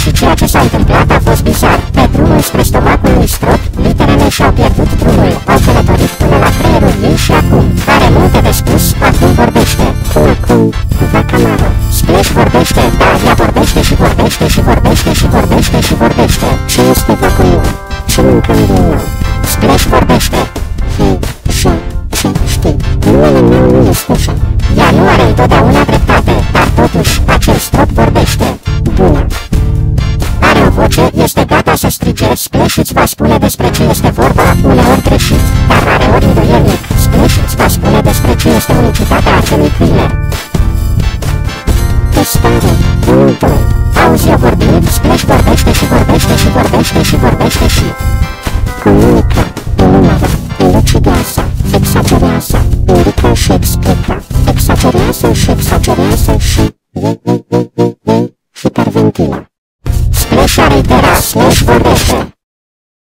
și ceea ce s-a întâmplat a fost bizar. Pe drumul spre stomacul lui Strop, literele și-au pierdut drumul, au călătorit până la creierul ei și acum are multe de spus, acum vorbește. Cum? Vacamaro. Splash vorbește, da, ea vorbește și vorbește și vorbește și vorbește și vorbește. Ce este vacumul? Ce mâncăm din nou? Splash vorbește. Hei, ce știi? Numele meu nu este așa. Ea nu are întotdeauna dreptate, dar totuși acel Strop vorbește. Bună. Are o voce, este gata să strige, Splash îți va spune despre ce este vorba, uneori greșit, dar rareori îndoielnic. Splash îți va spune despre ce este unicitatea acelui thriller. Testare. 1, 2. Auzi eu vorbind, Splash vorbește și vorbește și vorbește și vorbește și...